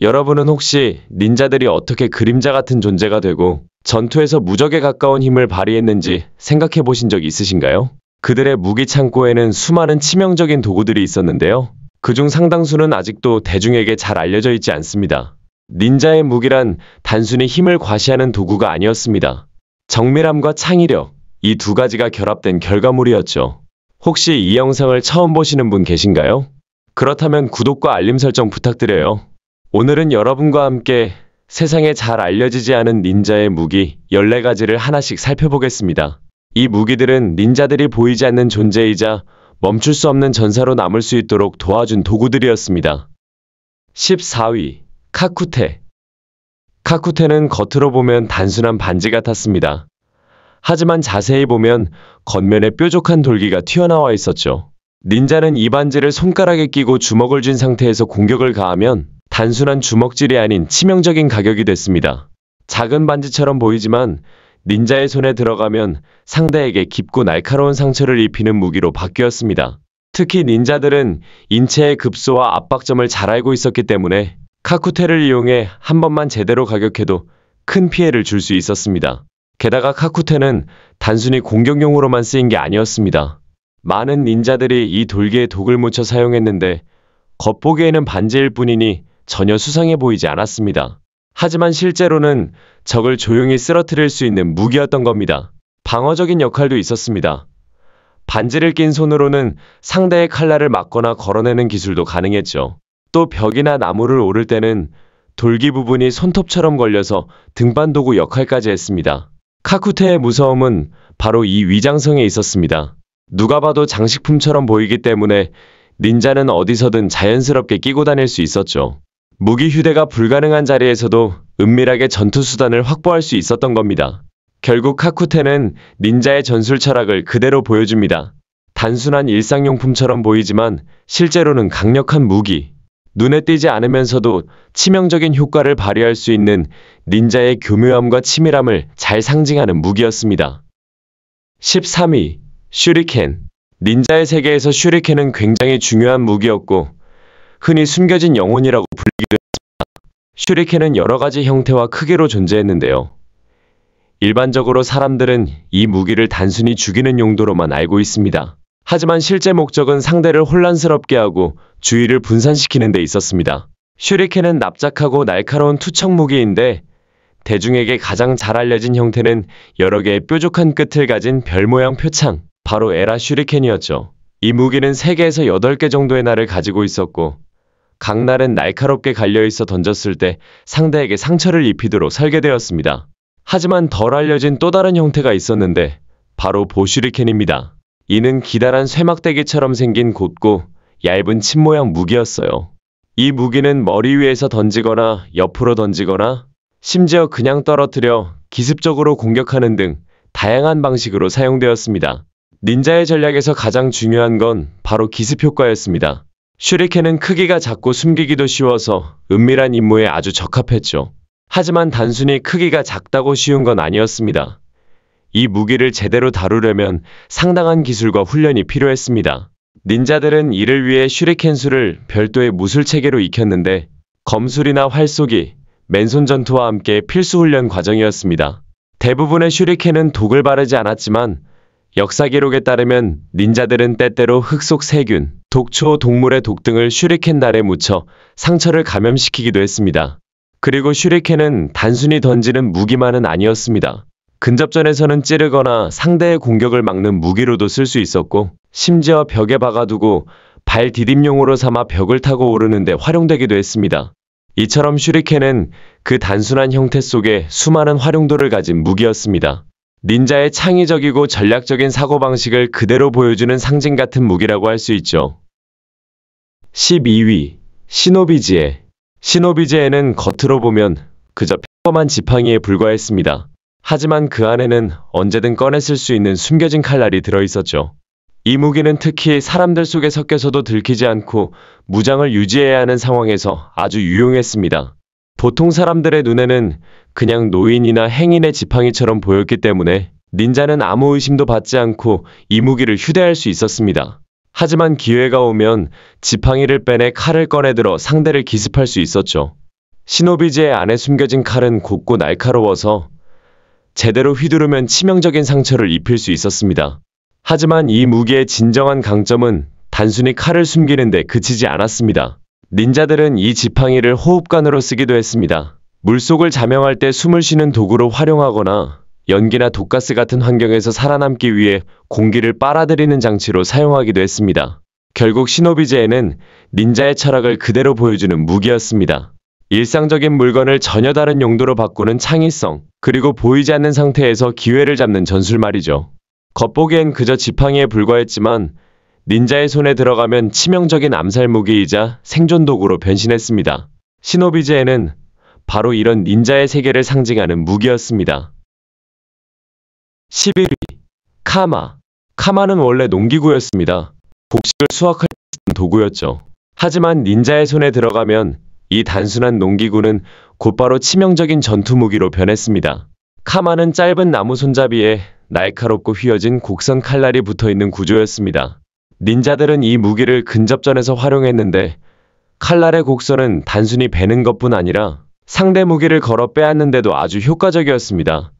여러분은 혹시 닌자들이 어떻게 그림자 같은 존재가 되고 전투에서 무적에 가까운 힘을 발휘했는지 생각해 보신 적 있으신가요? 그들의 무기 창고에는 수많은 치명적인 도구들이 있었는데요. 그중 상당수는 아직도 대중에게 잘 알려져 있지 않습니다. 닌자의 무기란 단순히 힘을 과시하는 도구가 아니었습니다. 정밀함과 창의력, 이 두 가지가 결합된 결과물이었죠. 혹시 이 영상을 처음 보시는 분 계신가요? 그렇다면 구독과 알림 설정 부탁드려요. 오늘은 여러분과 함께 세상에 잘 알려지지 않은 닌자의 무기 14가지를 하나씩 살펴보겠습니다. 이 무기들은 닌자들이 보이지 않는 존재이자 멈출 수 없는 전사로 남을 수 있도록 도와준 도구들이었습니다. 14위, 카쿠테. 카쿠테는 겉으로 보면 단순한 반지 같았습니다. 하지만 자세히 보면 겉면에 뾰족한 돌기가 튀어나와 있었죠. 닌자는 이 반지를 손가락에 끼고 주먹을 쥔 상태에서 공격을 가하면 단순한 주먹질이 아닌 치명적인 가격이 됐습니다. 작은 반지처럼 보이지만 닌자의 손에 들어가면 상대에게 깊고 날카로운 상처를 입히는 무기로 바뀌었습니다. 특히 닌자들은 인체의 급소와 압박점을 잘 알고 있었기 때문에 카쿠테를 이용해 한 번만 제대로 가격해도 큰 피해를 줄 수 있었습니다. 게다가 카쿠테는 단순히 공격용으로만 쓰인 게 아니었습니다. 많은 닌자들이 이 돌기에 독을 묻혀 사용했는데 겉보기에는 반지일 뿐이니 전혀 수상해 보이지 않았습니다. 하지만 실제로는 적을 조용히 쓰러뜨릴 수 있는 무기였던 겁니다. 방어적인 역할도 있었습니다. 반지를 낀 손으로는 상대의 칼날을 막거나 걸어내는 기술도 가능했죠. 또 벽이나 나무를 오를 때는 돌기 부분이 손톱처럼 걸려서 등반 도구 역할까지 했습니다. 카쿠테의 무서움은 바로 이 위장성에 있었습니다. 누가 봐도 장식품처럼 보이기 때문에 닌자는 어디서든 자연스럽게 끼고 다닐 수 있었죠. 무기 휴대가 불가능한 자리에서도 은밀하게 전투수단을 확보할 수 있었던 겁니다. 결국 카쿠테는 닌자의 전술 철학을 그대로 보여줍니다. 단순한 일상용품처럼 보이지만 실제로는 강력한 무기, 눈에 띄지 않으면서도 치명적인 효과를 발휘할 수 있는 닌자의 교묘함과 치밀함을 잘 상징하는 무기였습니다. 13위, 슈리켄. 닌자의 세계에서 슈리켄은 굉장히 중요한 무기였고 흔히 숨겨진 영혼이라고 불리기도 했습니다. 슈리켄은 여러 가지 형태와 크기로 존재했는데요. 일반적으로 사람들은 이 무기를 단순히 죽이는 용도로만 알고 있습니다. 하지만 실제 목적은 상대를 혼란스럽게 하고 주의를 분산시키는 데 있었습니다. 슈리켄은 납작하고 날카로운 투척 무기인데 대중에게 가장 잘 알려진 형태는 여러 개의 뾰족한 끝을 가진 별 모양 표창, 바로 에라 슈리켄이었죠. 이 무기는 3개에서 8개 정도의 날을 가지고 있었고 각 날은 날카롭게 갈려있어 던졌을 때 상대에게 상처를 입히도록 설계되었습니다. 하지만 덜 알려진 또 다른 형태가 있었는데 바로 보슈리켄입니다. 이는 기다란 쇠막대기처럼 생긴 곧고 얇은 침 모양 무기였어요. 이 무기는 머리 위에서 던지거나 옆으로 던지거나 심지어 그냥 떨어뜨려 기습적으로 공격하는 등 다양한 방식으로 사용되었습니다. 닌자의 전략에서 가장 중요한 건 바로 기습 효과였습니다. 슈리켄은 크기가 작고 숨기기도 쉬워서 은밀한 임무에 아주 적합했죠. 하지만 단순히 크기가 작다고 쉬운 건 아니었습니다. 이 무기를 제대로 다루려면 상당한 기술과 훈련이 필요했습니다. 닌자들은 이를 위해 슈리켄술을 별도의 무술체계로 익혔는데 검술이나 활쏘기, 맨손 전투와 함께 필수 훈련 과정이었습니다. 대부분의 슈리켄은 독을 바르지 않았지만 역사 기록에 따르면 닌자들은 때때로 흙 속 세균, 독초, 동물의 독 등을 슈리켄 날에 묻혀 상처를 감염시키기도 했습니다. 그리고 슈리켄은 단순히 던지는 무기만은 아니었습니다. 근접전에서는 찌르거나 상대의 공격을 막는 무기로도 쓸 수 있었고 심지어 벽에 박아두고 발 디딤용으로 삼아 벽을 타고 오르는 데 활용되기도 했습니다. 이처럼 슈리켄은 그 단순한 형태 속에 수많은 활용도를 가진 무기였습니다. 닌자의 창의적이고 전략적인 사고방식을 그대로 보여주는 상징 같은 무기라고 할 수 있죠. 12위, 시노비지에. 시노비지에는 겉으로 보면 그저 평범한 지팡이에 불과했습니다. 하지만 그 안에는 언제든 꺼내 쓸 수 있는 숨겨진 칼날이 들어있었죠. 이 무기는 특히 사람들 속에 섞여서도 들키지 않고 무장을 유지해야 하는 상황에서 아주 유용했습니다. 보통 사람들의 눈에는 그냥 노인이나 행인의 지팡이처럼 보였기 때문에 닌자는 아무 의심도 받지 않고 이 무기를 휴대할 수 있었습니다. 하지만 기회가 오면 지팡이를 빼내 칼을 꺼내들어 상대를 기습할 수 있었죠. 시노비즈의 안에 숨겨진 칼은 곱고 날카로워서 제대로 휘두르면 치명적인 상처를 입힐 수 있었습니다. 하지만 이 무기의 진정한 강점은 단순히 칼을 숨기는 데 그치지 않았습니다. 닌자들은 이 지팡이를 호흡관으로 쓰기도 했습니다. 물속을 자명할 때 숨을 쉬는 도구로 활용하거나 연기나 독가스 같은 환경에서 살아남기 위해 공기를 빨아들이는 장치로 사용하기도 했습니다. 결국 시노비즈에는 닌자의 철학을 그대로 보여주는 무기였습니다. 일상적인 물건을 전혀 다른 용도로 바꾸는 창의성, 그리고 보이지 않는 상태에서 기회를 잡는 전술 말이죠. 겉보기엔 그저 지팡이에 불과했지만 닌자의 손에 들어가면 치명적인 암살 무기이자 생존 도구로 변신했습니다. 시노비즈에는 바로 이런 닌자의 세계를 상징하는 무기였습니다. 11위. 카마. 카마는 원래 농기구였습니다. 곡식을 수확할 때 쓰는 도구였죠. 하지만 닌자의 손에 들어가면 이 단순한 농기구는 곧바로 치명적인 전투 무기로 변했습니다. 카마는 짧은 나무 손잡이에 날카롭고 휘어진 곡선 칼날이 붙어있는 구조였습니다. 닌자들은 이 무기를 근접전에서 활용했는데 칼날의 곡선은 단순히 베는 것뿐 아니라 상대 무기를 걸어 빼앗는데도 아주 효과적이었습니다.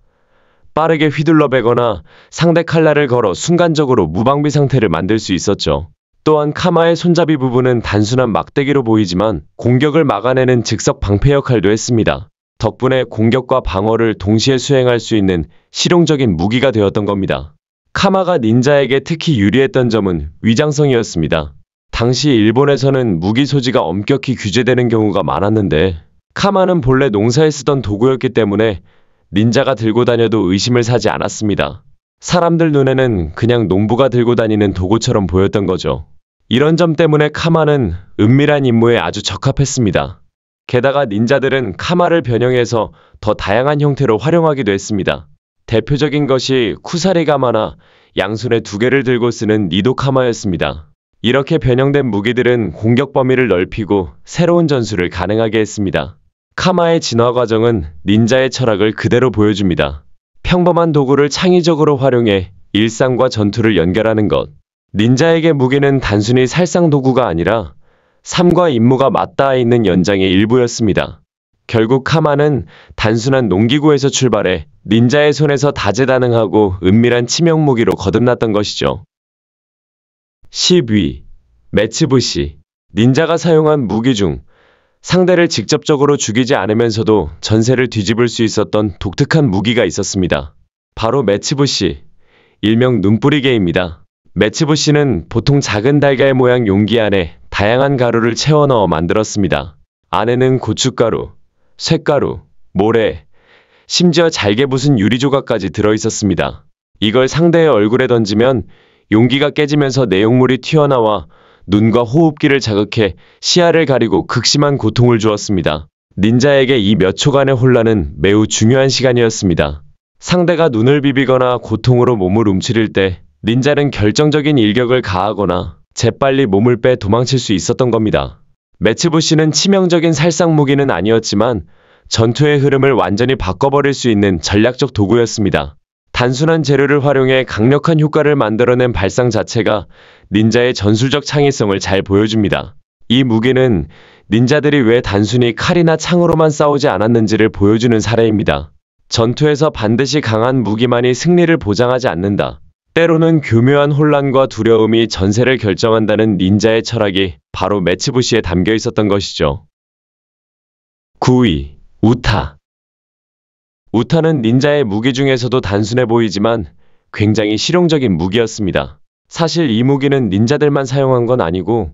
빠르게 휘둘러 베거나 상대 칼날을 걸어 순간적으로 무방비 상태를 만들 수 있었죠. 또한 카마의 손잡이 부분은 단순한 막대기로 보이지만 공격을 막아내는 즉석 방패 역할도 했습니다. 덕분에 공격과 방어를 동시에 수행할 수 있는 실용적인 무기가 되었던 겁니다. 카마가 닌자에게 특히 유리했던 점은 위장성이었습니다. 당시 일본에서는 무기 소지가 엄격히 규제되는 경우가 많았는데 카마는 본래 농사에 쓰던 도구였기 때문에 닌자가 들고 다녀도 의심을 사지 않았습니다. 사람들 눈에는 그냥 농부가 들고 다니는 도구처럼 보였던 거죠. 이런 점 때문에 카마는 은밀한 임무에 아주 적합했습니다. 게다가 닌자들은 카마를 변형해서 더 다양한 형태로 활용하기도 했습니다. 대표적인 것이 쿠사리가마나 양손에 2개를 들고 쓰는 니도카마였습니다. 이렇게 변형된 무기들은 공격 범위를 넓히고 새로운 전술을 가능하게 했습니다. 카마의 진화 과정은 닌자의 철학을 그대로 보여줍니다. 평범한 도구를 창의적으로 활용해 일상과 전투를 연결하는 것. 닌자에게 무기는 단순히 살상 도구가 아니라 삶과 임무가 맞닿아 있는 연장의 일부였습니다. 결국 카마는 단순한 농기구에서 출발해 닌자의 손에서 다재다능하고 은밀한 치명 무기로 거듭났던 것이죠. 10위. 메츠부시. 닌자가 사용한 무기 중 상대를 직접적으로 죽이지 않으면서도 전세를 뒤집을 수 있었던 독특한 무기가 있었습니다. 바로 메츠부시, 일명 눈뿌리개입니다. 메츠부시는 보통 작은 달걀 모양 용기 안에 다양한 가루를 채워 넣어 만들었습니다. 안에는 고춧가루, 쇳가루, 모래, 심지어 잘게 부순 유리 조각까지 들어있었습니다. 이걸 상대의 얼굴에 던지면 용기가 깨지면서 내용물이 튀어나와 눈과 호흡기를 자극해 시야를 가리고 극심한 고통을 주었습니다. 닌자에게 이 몇 초간의 혼란은 매우 중요한 시간이었습니다. 상대가 눈을 비비거나 고통으로 몸을 움츠릴 때 닌자는 결정적인 일격을 가하거나 재빨리 몸을 빼 도망칠 수 있었던 겁니다. 메츠부시는 치명적인 살상 무기는 아니었지만 전투의 흐름을 완전히 바꿔버릴 수 있는 전략적 도구였습니다. 단순한 재료를 활용해 강력한 효과를 만들어낸 발상 자체가 닌자의 전술적 창의성을 잘 보여줍니다. 이 무기는 닌자들이 왜 단순히 칼이나 창으로만 싸우지 않았는지를 보여주는 사례입니다. 전투에서 반드시 강한 무기만이 승리를 보장하지 않는다. 때로는 교묘한 혼란과 두려움이 전세를 결정한다는 닌자의 철학이 바로 메츠부시에 담겨 있었던 것이죠. 9위. 우타. 우타는 닌자의 무기 중에서도 단순해 보이지만 굉장히 실용적인 무기였습니다. 사실 이 무기는 닌자들만 사용한 건 아니고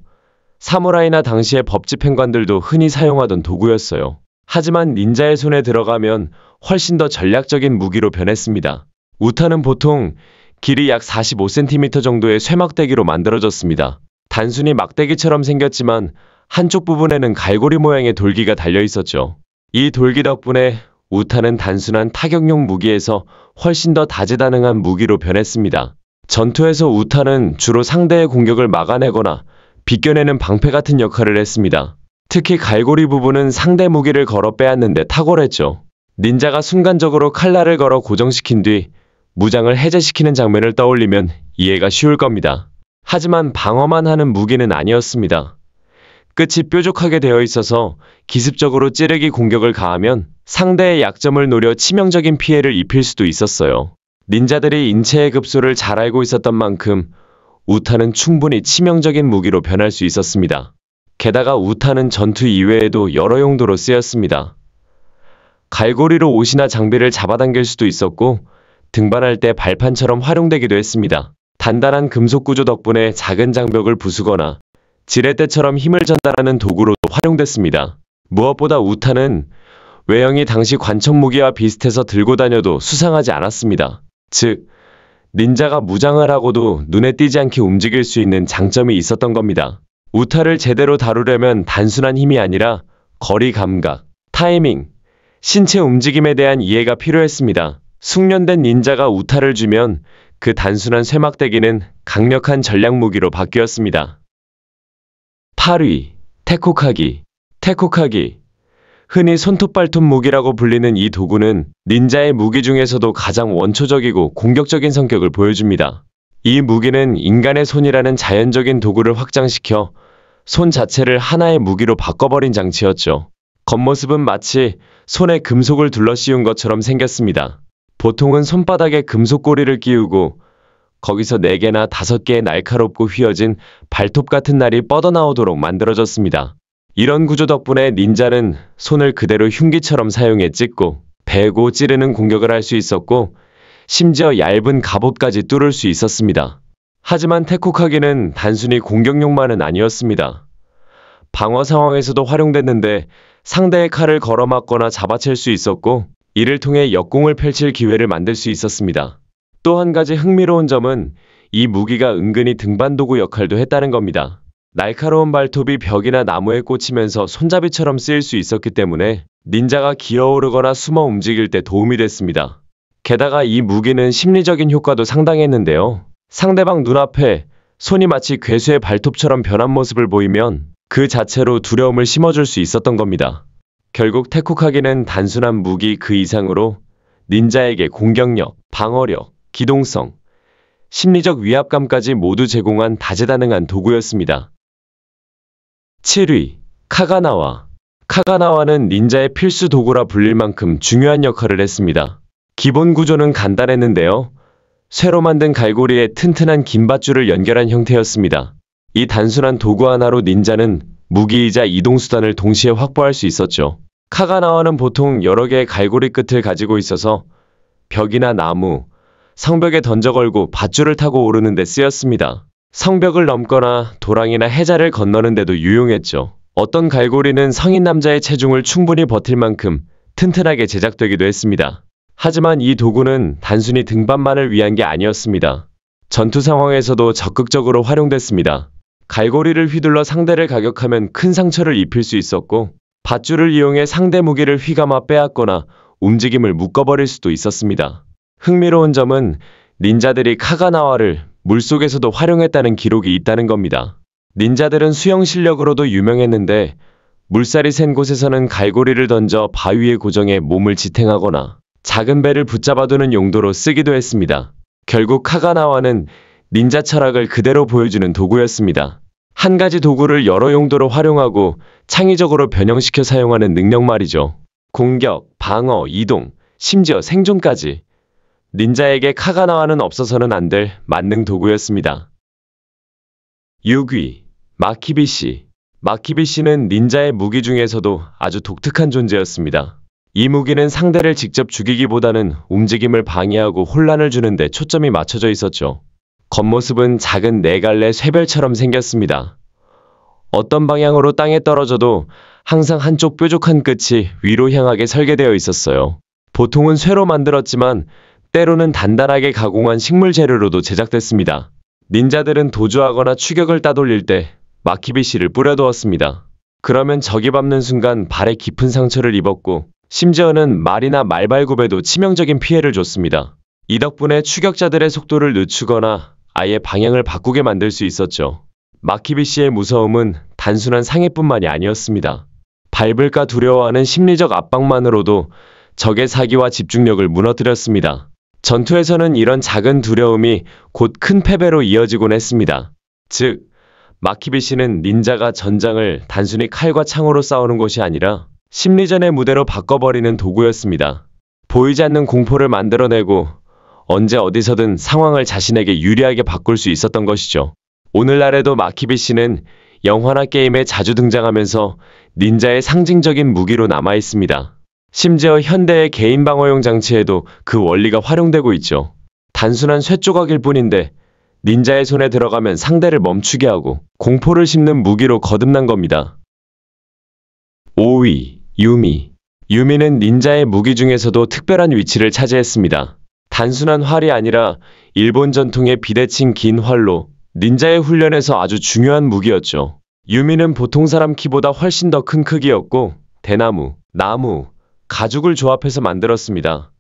사무라이나 당시의 법집행관들도 흔히 사용하던 도구였어요. 하지만 닌자의 손에 들어가면 훨씬 더 전략적인 무기로 변했습니다. 우타는 보통 길이 약 45cm 정도의 쇠막대기로 만들어졌습니다. 단순히 막대기처럼 생겼지만 한쪽 부분에는 갈고리 모양의 돌기가 달려 있었죠. 이 돌기 덕분에 우타는 단순한 타격용 무기에서 훨씬 더 다재다능한 무기로 변했습니다. 전투에서 우타는 주로 상대의 공격을 막아내거나 비껴내는 방패 같은 역할을 했습니다. 특히 갈고리 부분은 상대 무기를 걸어 빼앗는 데 탁월했죠. 닌자가 순간적으로 칼날을 걸어 고정시킨 뒤 무장을 해제시키는 장면을 떠올리면 이해가 쉬울 겁니다. 하지만 방어만 하는 무기는 아니었습니다. 끝이 뾰족하게 되어 있어서 기습적으로 찌르기 공격을 가하면 상대의 약점을 노려 치명적인 피해를 입힐 수도 있었어요. 닌자들이 인체의 급소를 잘 알고 있었던 만큼 우타는 충분히 치명적인 무기로 변할 수 있었습니다. 게다가 우타는 전투 이외에도 여러 용도로 쓰였습니다. 갈고리로 옷이나 장비를 잡아당길 수도 있었고 등반할 때 발판처럼 활용되기도 했습니다. 단단한 금속 구조 덕분에 작은 장벽을 부수거나 지렛대처럼 힘을 전달하는 도구로도 활용됐습니다. 무엇보다 우타는 외형이 당시 관청 무기와 비슷해서 들고 다녀도 수상하지 않았습니다. 즉, 닌자가 무장을 하고도 눈에 띄지 않게 움직일 수 있는 장점이 있었던 겁니다. 우타를 제대로 다루려면 단순한 힘이 아니라 거리 감각, 타이밍, 신체 움직임에 대한 이해가 필요했습니다. 숙련된 닌자가 우타를 쥐면 그 단순한 쇠막대기는 강력한 전략 무기로 바뀌었습니다. 8위, 테코카기. 테코카기. 흔히 손톱발톱 무기라고 불리는 이 도구는 닌자의 무기 중에서도 가장 원초적이고 공격적인 성격을 보여줍니다. 이 무기는 인간의 손이라는 자연적인 도구를 확장시켜 손 자체를 하나의 무기로 바꿔버린 장치였죠. 겉모습은 마치 손에 금속을 둘러 씌운 것처럼 생겼습니다. 보통은 손바닥에 금속 고리를 끼우고 거기서 4개나 5개의 날카롭고 휘어진 발톱 같은 날이 뻗어나오도록 만들어졌습니다. 이런 구조 덕분에 닌자는 손을 그대로 흉기처럼 사용해 찢고, 베고 찌르는 공격을 할 수 있었고 심지어 얇은 갑옷까지 뚫을 수 있었습니다. 하지만 테코카기는 단순히 공격용만은 아니었습니다. 방어 상황에서도 활용됐는데 상대의 칼을 걸어맞거나 잡아챌 수 있었고 이를 통해 역공을 펼칠 기회를 만들 수 있었습니다. 또 한 가지 흥미로운 점은 이 무기가 은근히 등반도구 역할도 했다는 겁니다. 날카로운 발톱이 벽이나 나무에 꽂히면서 손잡이처럼 쓰일 수 있었기 때문에 닌자가 기어오르거나 숨어 움직일 때 도움이 됐습니다. 게다가 이 무기는 심리적인 효과도 상당했는데요. 상대방 눈앞에 손이 마치 괴수의 발톱처럼 변한 모습을 보이면 그 자체로 두려움을 심어줄 수 있었던 겁니다. 결국 테코카기는 단순한 무기 그 이상으로 닌자에게 공격력, 방어력, 기동성, 심리적 위압감까지 모두 제공한 다재다능한 도구였습니다. 7위, 카가나와. 카가나와는 닌자의 필수 도구라 불릴 만큼 중요한 역할을 했습니다. 기본 구조는 간단했는데요. 쇠로 만든 갈고리에 튼튼한 긴 밧줄을 연결한 형태였습니다. 이 단순한 도구 하나로 닌자는 무기이자 이동수단을 동시에 확보할 수 있었죠. 카가나와는 보통 여러 개의 갈고리 끝을 가지고 있어서 벽이나 나무, 성벽에 던져 걸고 밧줄을 타고 오르는 데 쓰였습니다. 성벽을 넘거나 도랑이나 해자를 건너는 데도 유용했죠. 어떤 갈고리는 성인 남자의 체중을 충분히 버틸 만큼 튼튼하게 제작되기도 했습니다. 하지만 이 도구는 단순히 등반만을 위한 게 아니었습니다. 전투 상황에서도 적극적으로 활용됐습니다. 갈고리를 휘둘러 상대를 가격하면 큰 상처를 입힐 수 있었고 밧줄을 이용해 상대 무기를 휘감아 빼앗거나 움직임을 묶어버릴 수도 있었습니다. 흥미로운 점은 닌자들이 카가나와를 물속에서도 활용했다는 기록이 있다는 겁니다. 닌자들은 수영 실력으로도 유명했는데 물살이 센 곳에서는 갈고리를 던져 바위에 고정해 몸을 지탱하거나 작은 배를 붙잡아두는 용도로 쓰기도 했습니다. 결국 카가나와는 닌자 철학을 그대로 보여주는 도구였습니다. 한 가지 도구를 여러 용도로 활용하고 창의적으로 변형시켜 사용하는 능력 말이죠. 공격, 방어, 이동, 심지어 생존까지. 닌자에게 카가나와는 없어서는 안 될 만능 도구였습니다. 6위, 마키비시. 마키비시는 닌자의 무기 중에서도 아주 독특한 존재였습니다. 이 무기는 상대를 직접 죽이기보다는 움직임을 방해하고 혼란을 주는 데 초점이 맞춰져 있었죠. 겉모습은 작은 4갈래 쇠별처럼 생겼습니다. 어떤 방향으로 땅에 떨어져도 항상 한쪽 뾰족한 끝이 위로 향하게 설계되어 있었어요. 보통은 쇠로 만들었지만 때로는 단단하게 가공한 식물 재료로도 제작됐습니다. 닌자들은 도주하거나 추격을 따돌릴 때 마키비시를 뿌려두었습니다. 그러면 적이 밟는 순간 발에 깊은 상처를 입었고 심지어는 말이나 말발굽에도 치명적인 피해를 줬습니다. 이 덕분에 추격자들의 속도를 늦추거나 아예 방향을 바꾸게 만들 수 있었죠. 마키비시의 무서움은 단순한 상해뿐만이 아니었습니다. 밟을까 두려워하는 심리적 압박만으로도 적의 사기와 집중력을 무너뜨렸습니다. 전투에서는 이런 작은 두려움이 곧 큰 패배로 이어지곤 했습니다. 즉, 마키비시는 닌자가 전장을 단순히 칼과 창으로 싸우는 곳이 아니라 심리전의 무대로 바꿔버리는 도구였습니다. 보이지 않는 공포를 만들어내고 언제 어디서든 상황을 자신에게 유리하게 바꿀 수 있었던 것이죠. 오늘날에도 마키비시는 영화나 게임에 자주 등장하면서 닌자의 상징적인 무기로 남아 있습니다. 심지어 현대의 개인 방어용 장치에도 그 원리가 활용되고 있죠. 단순한 쇠조각일 뿐인데 닌자의 손에 들어가면 상대를 멈추게 하고 공포를 심는 무기로 거듭난 겁니다. 5위, 유미. 유미는 닌자의 무기 중에서도 특별한 위치를 차지했습니다. 단순한 활이 아니라 일본 전통의 비대칭 긴 활로 닌자의 훈련에서 아주 중요한 무기였죠. 유미는 보통 사람 키보다 훨씬 더 큰 크기였고 대나무, 나무, 가죽을 조합해서 만들었습니다.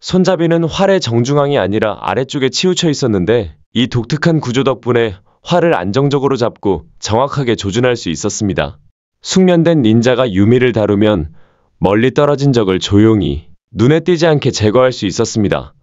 손잡이는 활의 정중앙이 아니라 아래쪽에 치우쳐 있었는데 이 독특한 구조 덕분에 활을 안정적으로 잡고 정확하게 조준할 수 있었습니다. 숙련된 닌자가 유미를 다루면 멀리 떨어진 적을 조용히 눈에 띄지 않게 제거할 수 있었습니다.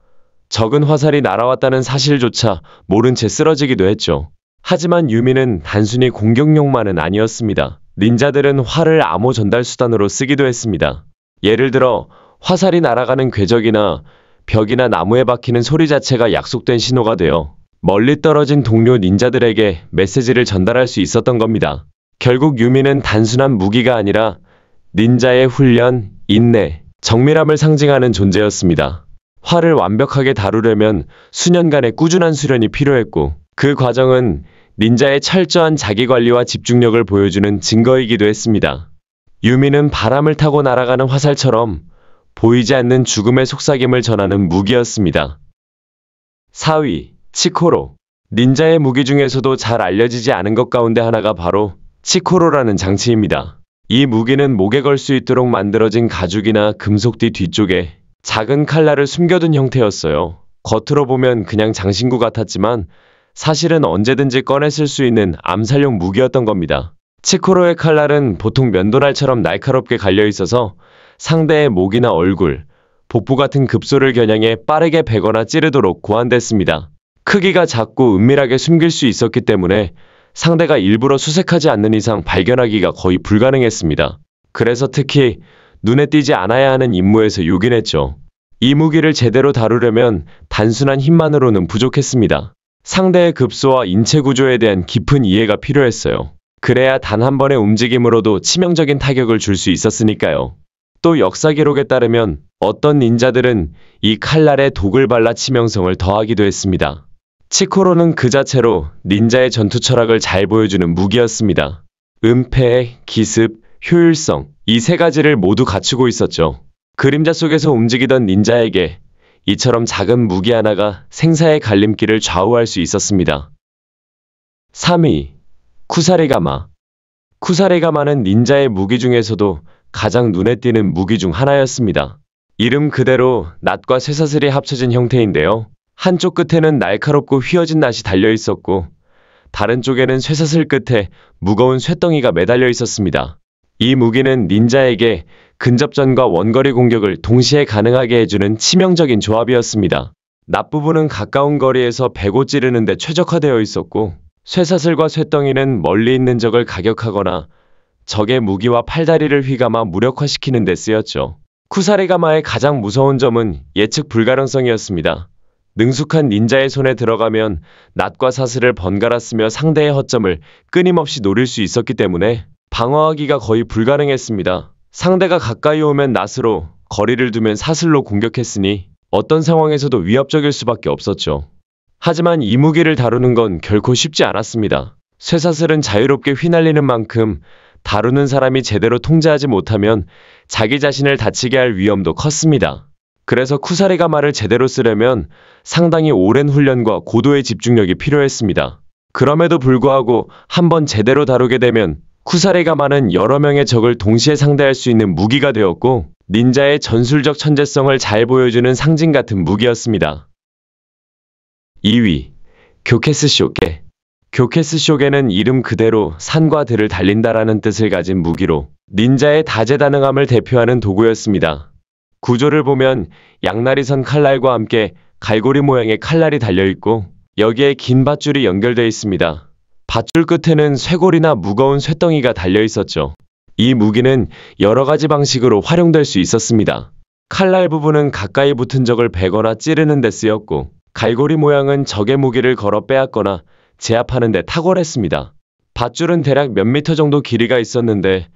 적은 화살이 날아왔다는 사실조차 모른 채 쓰러지기도 했죠. 하지만 유미는 단순히 공격용만은 아니었습니다. 닌자들은 활을 암호 전달 수단으로 쓰기도 했습니다. 예를 들어 화살이 날아가는 궤적이나 벽이나 나무에 박히는 소리 자체가 약속된 신호가 되어 멀리 떨어진 동료 닌자들에게 메시지를 전달할 수 있었던 겁니다. 결국 유미는 단순한 무기가 아니라 닌자의 훈련, 인내, 정밀함을 상징하는 존재였습니다. 활을 완벽하게 다루려면 수년간의 꾸준한 수련이 필요했고 그 과정은 닌자의 철저한 자기관리와 집중력을 보여주는 증거이기도 했습니다. 유미는 바람을 타고 날아가는 화살처럼 보이지 않는 죽음의 속삭임을 전하는 무기였습니다. 4위, 치코로. 닌자의 무기 중에서도 잘 알려지지 않은 것 가운데 하나가 바로 치코로라는 장치입니다. 이 무기는 목에 걸 수 있도록 만들어진 가죽이나 금속띠 뒤쪽에 작은 칼날을 숨겨둔 형태였어요. 겉으로 보면 그냥 장신구 같았지만 사실은 언제든지 꺼내 쓸 수 있는 암살용 무기였던 겁니다. 치코로의 칼날은 보통 면도날처럼 날카롭게 갈려 있어서 상대의 목이나 얼굴, 복부 같은 급소를 겨냥해 빠르게 베거나 찌르도록 고안됐습니다. 크기가 작고 은밀하게 숨길 수 있었기 때문에 상대가 일부러 수색하지 않는 이상 발견하기가 거의 불가능했습니다. 그래서 특히 눈에 띄지 않아야 하는 임무에서 요긴했죠. 이 무기를 제대로 다루려면 단순한 힘만으로는 부족했습니다. 상대의 급소와 인체 구조에 대한 깊은 이해가 필요했어요. 그래야 단 한 번의 움직임으로도 치명적인 타격을 줄 수 있었으니까요. 또 역사 기록에 따르면 어떤 닌자들은 이 칼날에 독을 발라 치명성을 더하기도 했습니다. 치코로는 그 자체로 닌자의 전투 철학을 잘 보여주는 무기였습니다. 은폐, 기습, 효율성, 이 세 가지를 모두 갖추고 있었죠. 그림자 속에서 움직이던 닌자에게 이처럼 작은 무기 하나가 생사의 갈림길을 좌우할 수 있었습니다. 3위, 쿠사리가마. 쿠사리가마는 닌자의 무기 중에서도 가장 눈에 띄는 무기 중 하나였습니다. 이름 그대로 낫과 쇠사슬이 합쳐진 형태인데요. 한쪽 끝에는 날카롭고 휘어진 낫이 달려 있었고 다른 쪽에는 쇠사슬 끝에 무거운 쇠덩이가 매달려 있었습니다. 이 무기는 닌자에게 근접전과 원거리 공격을 동시에 가능하게 해주는 치명적인 조합이었습니다. 낫 부분은 가까운 거리에서 베고 찌르는 데 최적화되어 있었고 쇠사슬과 쇠덩이는 멀리 있는 적을 가격하거나 적의 무기와 팔다리를 휘감아 무력화시키는 데 쓰였죠. 쿠사리가마의 가장 무서운 점은 예측 불가능성이었습니다. 능숙한 닌자의 손에 들어가면 낫과 사슬을 번갈아 쓰며 상대의 허점을 끊임없이 노릴 수 있었기 때문에 방어하기가 거의 불가능했습니다. 상대가 가까이 오면 낫으로, 거리를 두면 사슬로 공격했으니 어떤 상황에서도 위협적일 수밖에 없었죠. 하지만 이 무기를 다루는 건 결코 쉽지 않았습니다. 쇠사슬은 자유롭게 휘날리는 만큼 다루는 사람이 제대로 통제하지 못하면 자기 자신을 다치게 할 위험도 컸습니다. 그래서 쿠사리가마를 제대로 쓰려면 상당히 오랜 훈련과 고도의 집중력이 필요했습니다. 그럼에도 불구하고 한번 제대로 다루게 되면 쿠사리가마는 여러 명의 적을 동시에 상대할 수 있는 무기가 되었고 닌자의 전술적 천재성을 잘 보여주는 상징 같은 무기였습니다. 2위, 교케스 쇼게. 교케스 쇼게는 이름 그대로 산과 들을 달린다라는 뜻을 가진 무기로 닌자의 다재다능함을 대표하는 도구였습니다. 구조를 보면 양날이선 칼날과 함께 갈고리 모양의 칼날이 달려있고 여기에 긴 밧줄이 연결되어 있습니다. 밧줄 끝에는 쇄골이나 무거운 쇳덩이가 달려 있었죠. 이 무기는 여러 가지 방식으로 활용될 수 있었습니다. 칼날 부분은 가까이 붙은 적을 베거나 찌르는 데 쓰였고, 갈고리 모양은 적의 무기를 걸어 빼앗거나 제압하는 데 탁월했습니다. 밧줄은 대략 몇 미터 정도 길이가 있었는데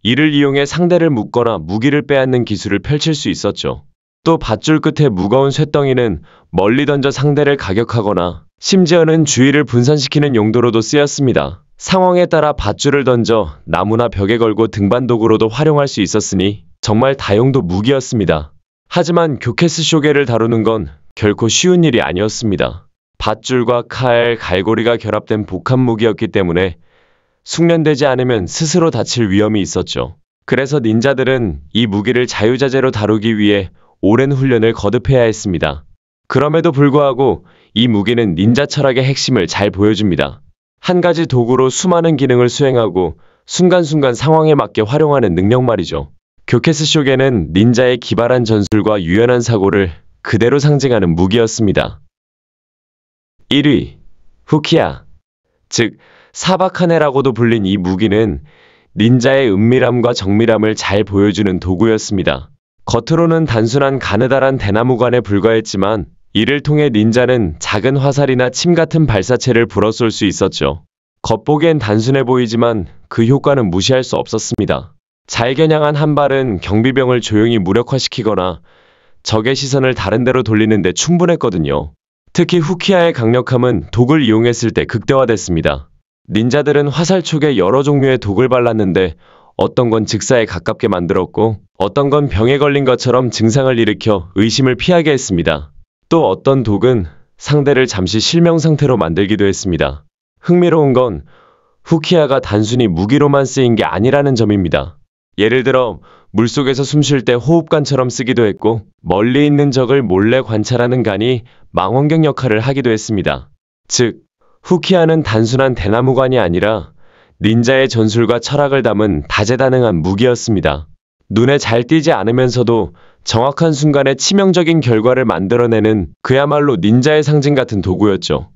이를 이용해 상대를 묶거나 무기를 빼앗는 기술을 펼칠 수 있었죠. 또 밧줄 끝에 무거운 쇳덩이는 멀리 던져 상대를 가격하거나 심지어는 주의를 분산시키는 용도로도 쓰였습니다. 상황에 따라 밧줄을 던져 나무나 벽에 걸고 등반 도구로도 활용할 수 있었으니 정말 다용도 무기였습니다. 하지만 교케스 쇼게를 다루는 건 결코 쉬운 일이 아니었습니다. 밧줄과 칼, 갈고리가 결합된 복합 무기였기 때문에 숙련되지 않으면 스스로 다칠 위험이 있었죠. 그래서 닌자들은 이 무기를 자유자재로 다루기 위해 오랜 훈련을 거듭해야 했습니다. 그럼에도 불구하고 이 무기는 닌자 철학의 핵심을 잘 보여줍니다. 한 가지 도구로 수많은 기능을 수행하고 순간순간 상황에 맞게 활용하는 능력 말이죠. 교케스 쇼게는 닌자의 기발한 전술과 유연한 사고를 그대로 상징하는 무기였습니다. 1위, 후키야. 즉, 사바카네라고도 불린 이 무기는 닌자의 은밀함과 정밀함을 잘 보여주는 도구였습니다. 겉으로는 단순한 가느다란 대나무관에 불과했지만 이를 통해 닌자는 작은 화살이나 침 같은 발사체를 불어쏠 수 있었죠. 겉보기엔 단순해 보이지만 그 효과는 무시할 수 없었습니다. 잘 겨냥한 한 발은 경비병을 조용히 무력화시키거나 적의 시선을 다른 데로 돌리는 데 충분했거든요. 특히 후키야의 강력함은 독을 이용했을 때 극대화됐습니다. 닌자들은 화살촉에 여러 종류의 독을 발랐는데 어떤 건 즉사에 가깝게 만들었고 어떤 건 병에 걸린 것처럼 증상을 일으켜 의심을 피하게 했습니다. 또 어떤 독은 상대를 잠시 실명 상태로 만들기도 했습니다. 흥미로운 건 후키야가 단순히 무기로만 쓰인 게 아니라는 점입니다. 예를 들어 물속에서 숨 쉴 때 호흡관처럼 쓰기도 했고 멀리 있는 적을 몰래 관찰하는 간이 망원경 역할을 하기도 했습니다. 즉, 후키야는 단순한 대나무관이 아니라 닌자의 전술과 철학을 담은 다재다능한 무기였습니다. 눈에 잘 띄지 않으면서도 정확한 순간에 치명적인 결과를 만들어내는 그야말로 닌자의 상징 같은 도구였죠.